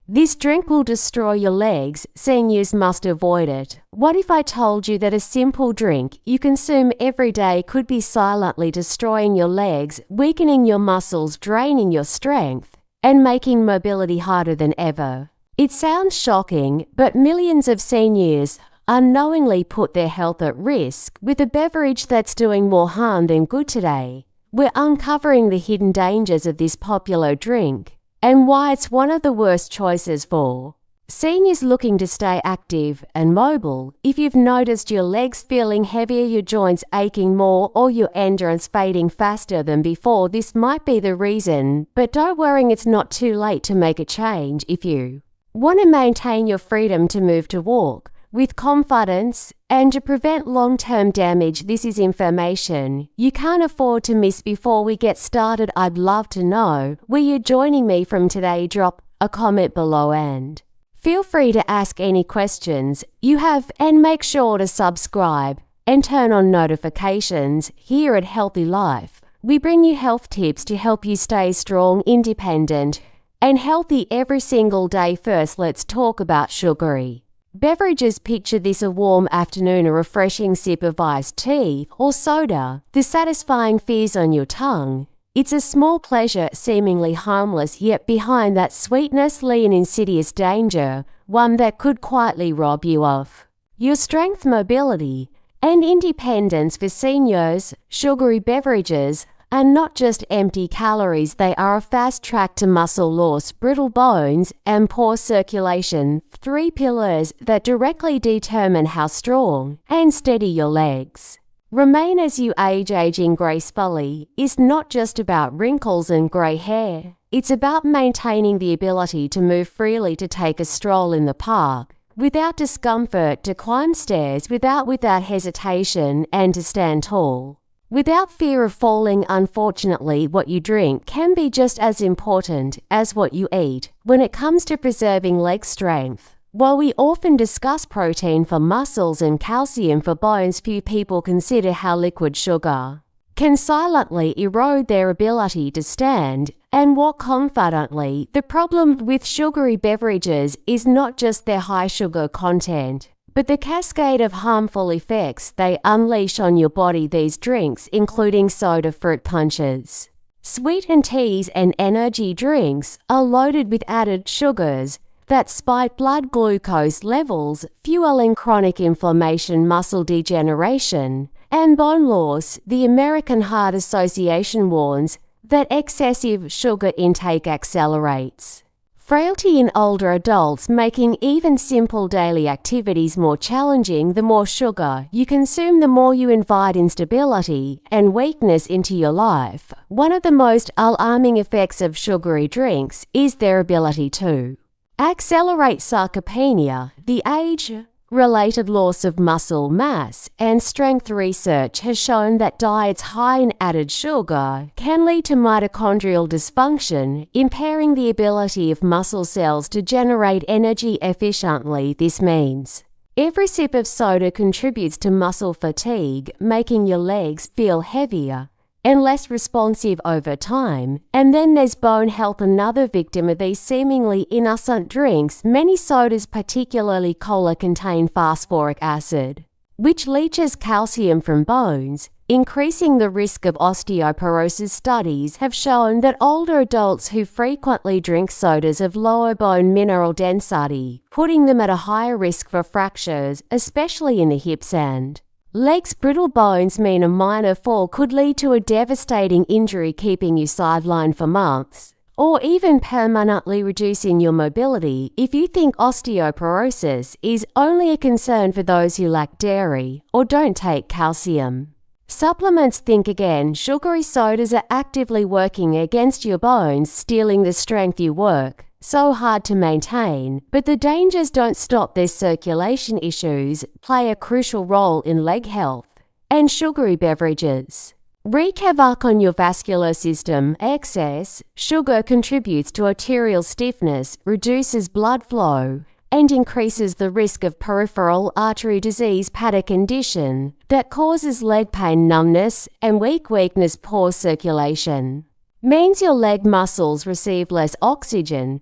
This drink will destroy your legs, seniors must avoid it. What if I told you that a simple drink you consume every day could be silently destroying your legs, weakening your muscles, draining your strength, and making mobility harder than ever? It sounds shocking, but millions of seniors unknowingly put their health at risk with a beverage that's doing more harm than good today. We're uncovering the hidden dangers of this popular drink and why it's one of the worst choices for seniors looking to stay active and mobile. If you've noticed your legs feeling heavier, your joints aching more, or your endurance fading faster than before, this might be the reason. But don't worry, it's not too late to make a change. If you want to maintain your freedom to move to walk with confidence and to prevent long-term damage, this is information you can't afford to miss. Before we get started, I'd love to know where you're joining me from today. Drop a comment below and feel free to ask any questions you have, and make sure to subscribe and turn on notifications. Here at Healthy Life, we bring you health tips to help you stay strong, independent, and healthy every single day. First, let's talk about sugary beverages. Picture this: a warm afternoon, a refreshing sip of iced tea or soda, the satisfying fizz on your tongue. It's a small pleasure, seemingly harmless, yet behind that sweetness lies an insidious danger, one that could quietly rob you of your strength, mobility, and independence. For seniors, sugary beverages are not just empty calories, they are a fast track to muscle loss, brittle bones, and poor circulation, three pillars that directly determine how strong and steady your legs remain as you age. Aging gracefully is not just about wrinkles and gray hair. It's about maintaining the ability to move freely, to take a stroll in the park without discomfort, to climb stairs without hesitation, and to stand tall without fear of falling. Unfortunately, what you drink can be just as important as what you eat when it comes to preserving leg strength. While we often discuss protein for muscles and calcium for bones, few people consider how liquid sugar can silently erode their ability to stand and walk confidently. The problem with sugary beverages is not just their high sugar content, but the cascade of harmful effects they unleash on your body. These drinks, including soda, fruit punches, sweetened teas, and energy drinks, are loaded with added sugars that spike blood glucose levels, fueling chronic inflammation, muscle degeneration, and bone loss. The American Heart Association warns that excessive sugar intake accelerates frailty in older adults, making even simple daily activities more challenging. The more sugar you consume, the more you invite instability and weakness into your life. One of the most alarming effects of sugary drinks is their ability to accelerate sarcopenia, the age-related loss of muscle mass and strength. Research has shown that diets high in added sugar can lead to mitochondrial dysfunction, impairing the ability of muscle cells to generate energy efficiently. This means every sip of soda contributes to muscle fatigue, making your legs feel heavier and less responsive over time. And then there's bone health, another victim of these seemingly innocent drinks. Many sodas, particularly cola, contain phosphoric acid, which leaches calcium from bones, increasing the risk of osteoporosis. Studies have shown that older adults who frequently drink sodas have lower bone mineral density, putting them at a higher risk for fractures, especially in the hips and legs. Brittle bones mean a minor fall could lead to a devastating injury, keeping you sidelined for months, or even permanently reducing your mobility. If you think osteoporosis is only a concern for those who lack dairy or don't take calcium supplements, think again. Sugary sodas are actively working against your bones, stealing the strength you work so hard to maintain. But the dangers don't stop there. Circulation issues play a crucial role in leg health, and sugary beverages wreak havoc on your vascular system. Excess sugar contributes to arterial stiffness, reduces blood flow, and increases the risk of peripheral artery disease, a condition that causes leg pain, numbness, and weakness. Poor circulation means your leg muscles receive less oxygen,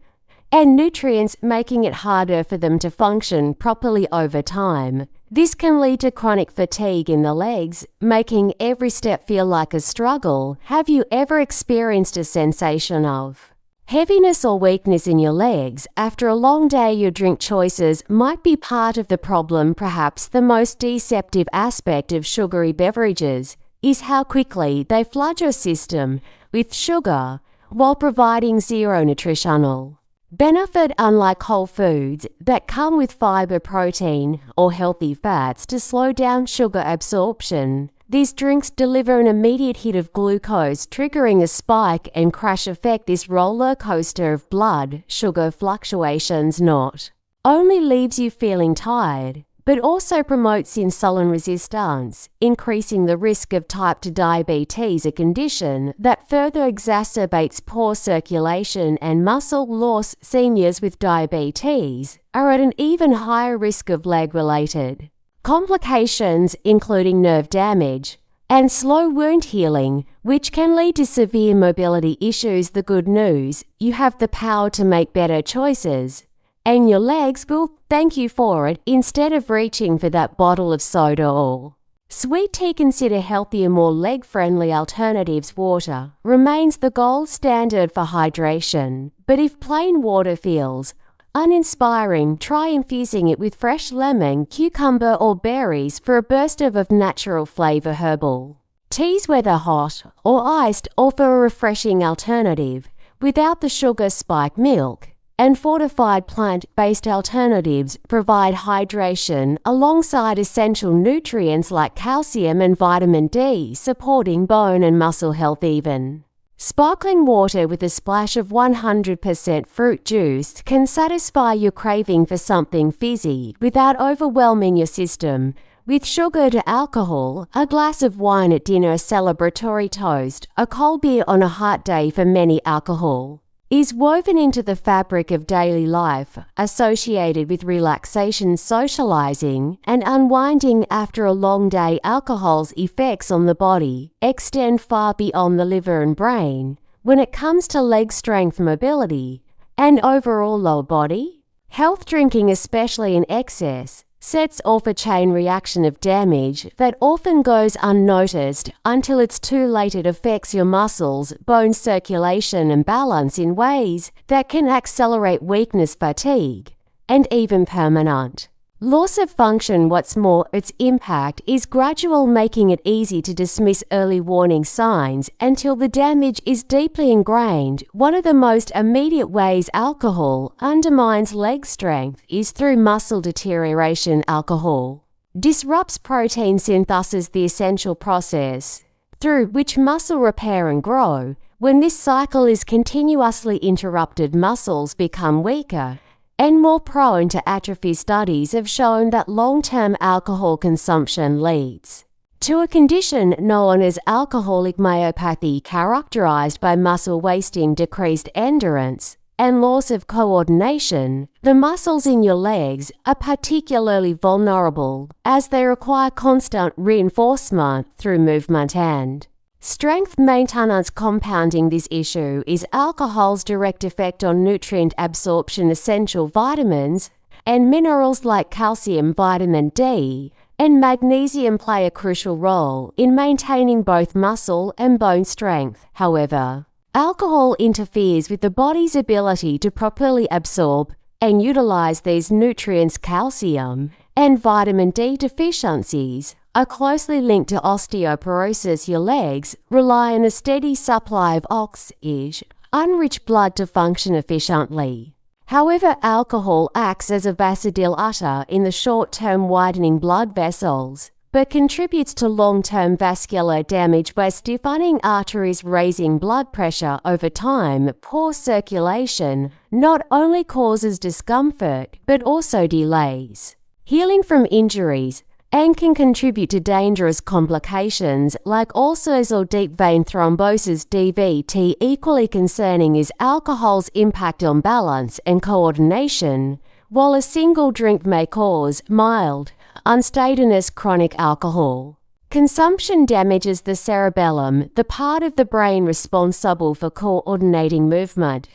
and nutrients, making it harder for them to function properly over time. This can lead to chronic fatigue in the legs, making every step feel like a struggle. Have you ever experienced a sensation of heaviness or weakness in your legs after a long day? Your drink choices might be part of the problem. Perhaps the most deceptive aspect of sugary beverages is how quickly they flood your system with sugar while providing zero nutritional benefit. Unlike whole foods that come with fiber, protein, or healthy fats to slow down sugar absorption, these drinks deliver an immediate hit of glucose, triggering a spike and crash effect. This roller coaster of blood sugar fluctuations not only leaves you feeling tired, but also promotes insulin resistance, increasing the risk of type 2 diabetes, a condition that further exacerbates poor circulation and muscle loss. Seniors with diabetes are at an even higher risk of leg-related complications, including nerve damage and slow wound healing, which can lead to severe mobility issues. The good news: you have the power to make better choices, and your legs will thank you for it. Instead of reaching for that bottle of soda or sweet tea, consider healthier, more leg-friendly alternatives. Water remains the gold standard for hydration, but if plain water feels uninspiring, try infusing it with fresh lemon, cucumber, or berries for a burst of natural flavor. Herbal teas, whether hot or iced, offer a refreshing alternative without the sugar spike. Milk and fortified plant-based alternatives provide hydration alongside essential nutrients like calcium and vitamin D, supporting bone and muscle health. Even sparkling water with a splash of 100% fruit juice can satisfy your craving for something fizzy without overwhelming your system with sugar to alcohol. A glass of wine at dinner, a celebratory toast, a cold beer on a hot day. For many, alcohol is woven into the fabric of daily life, associated with relaxation, socializing, and unwinding after a long day. Alcohol's effects on the body extend far beyond the liver and brain when it comes to leg strength, mobility, and overall lower body health. Drinking, especially in excess, sets off a chain reaction of damage that often goes unnoticed until it's too late. It affects your muscles, bone circulation, and balance in ways that can accelerate weakness, fatigue, and even permanent loss of function. What's more, its impact is gradual, making it easy to dismiss early warning signs until the damage is deeply ingrained. One of the most immediate ways alcohol undermines leg strength is through muscle deterioration. Alcohol disrupts protein synthesis, the essential process through which muscle repair and grow. When this cycle is continuously interrupted, muscles become weaker and more prone to atrophy. Studies have shown that long-term alcohol consumption leads to a condition known as alcoholic myopathy, characterized by muscle wasting, decreased endurance, and loss of coordination. The muscles in your legs are particularly vulnerable as they require constant reinforcement through movement and strength maintenance. Compounding this issue is alcohol's direct effect on nutrient absorption. Essential vitamins and minerals like calcium, vitamin D, and magnesium play a crucial role in maintaining both muscle and bone strength. However, alcohol interferes with the body's ability to properly absorb and utilize these nutrients. Calcium and vitamin D deficiencies are closely linked to osteoporosis. Your legs rely on a steady supply of oxygen-enriched blood to function efficiently. However, alcohol acts as a vasodilator in the short term, widening blood vessels, but contributes to long-term vascular damage by stiffening arteries, raising blood pressure. Over time, poor circulation not only causes discomfort, but also delays healing from injuries and can contribute to dangerous complications like ulcers or deep vein thrombosis, DVT. Equally concerning is alcohol's impact on balance and coordination. While a single drink may cause mild unsteadiness, chronic alcohol consumption damages the cerebellum, the part of the brain responsible for coordinating movement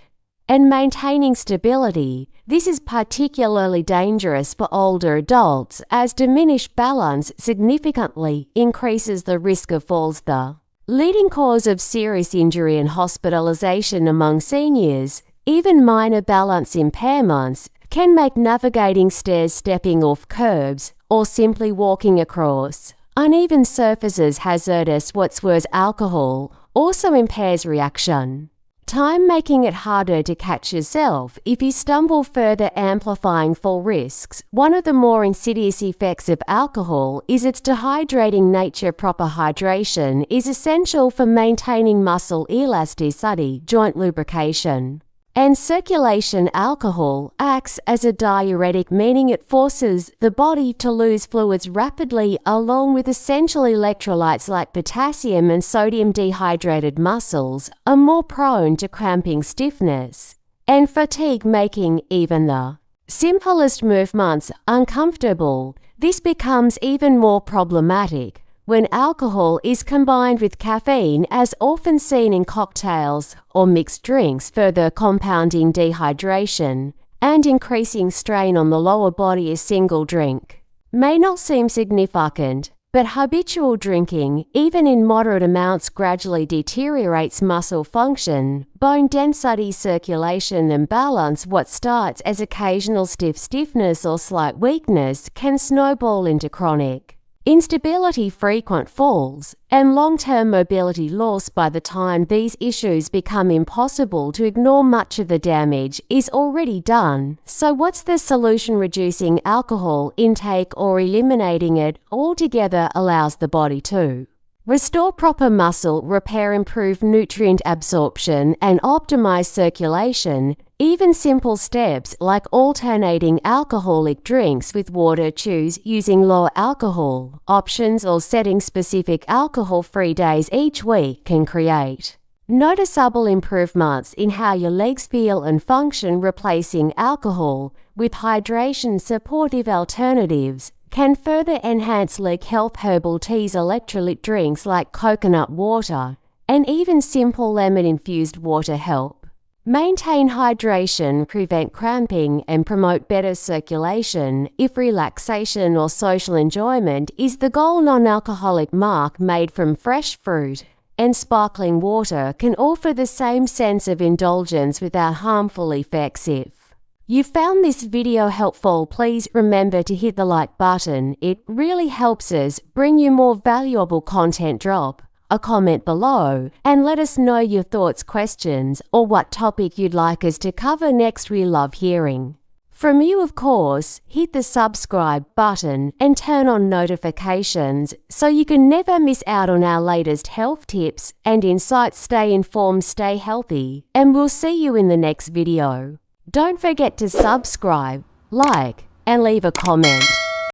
and maintaining stability. This is particularly dangerous for older adults as diminished balance significantly increases the risk of falls. The leading cause of serious injury and hospitalization among seniors, even minor balance impairments, can make navigating stairs, stepping off curbs, or simply walking across uneven surfaces hazardous. What's worse, alcohol also impairs reaction time, making it harder to catch yourself if you stumble, further amplifying fall risks. One of the more insidious effects of alcohol is its dehydrating nature. Proper hydration is essential for maintaining muscle elasticity, joint lubrication, and circulation. Alcohol acts as a diuretic, meaning it forces the body to lose fluids rapidly, along with essential electrolytes like potassium and sodium. Dehydrated muscles are more prone to cramping, stiffness, and fatigue, making even the simplest movements uncomfortable. This becomes even more problematic when alcohol is combined with caffeine, as often seen in cocktails or mixed drinks, further compounding dehydration and increasing strain on the lower body. A single drink may not seem significant, but habitual drinking, even in moderate amounts, gradually deteriorates muscle function, bone density, circulation, and balance. What starts as occasional stiffness or slight weakness can snowball into chronic instability, frequent falls, and long-term mobility loss. By the time these issues become impossible to ignore, much of the damage is already done. So what's the solution? Reducing alcohol intake or eliminating it altogether allows the body to restore proper muscle repair, improve nutrient absorption, and optimize circulation. Even simple steps like alternating alcoholic drinks with water, choose using low alcohol options, or setting specific alcohol-free days each week can create noticeable improvements in how your legs feel and function. Replacing alcohol with hydration supportive alternatives can further enhance leg health. Herbal teas, electrolyte drinks like coconut water, and even simple lemon-infused water help maintain hydration, prevent cramping, and promote better circulation. If relaxation or social enjoyment is the goal, non-alcoholic mark made from fresh fruit and sparkling water can offer the same sense of indulgence without harmful effects. If you found this video helpful, please remember to hit the like button. It really helps us bring you more valuable content. Drop a comment below and let us know your thoughts, questions, or what topic you'd like us to cover next. We love hearing from you. Of course, hit the subscribe button and turn on notifications so you can never miss out on our latest health tips and insights. Stay informed, stay healthy, and we'll see you in the next video. Don't forget to subscribe, like, and leave a comment.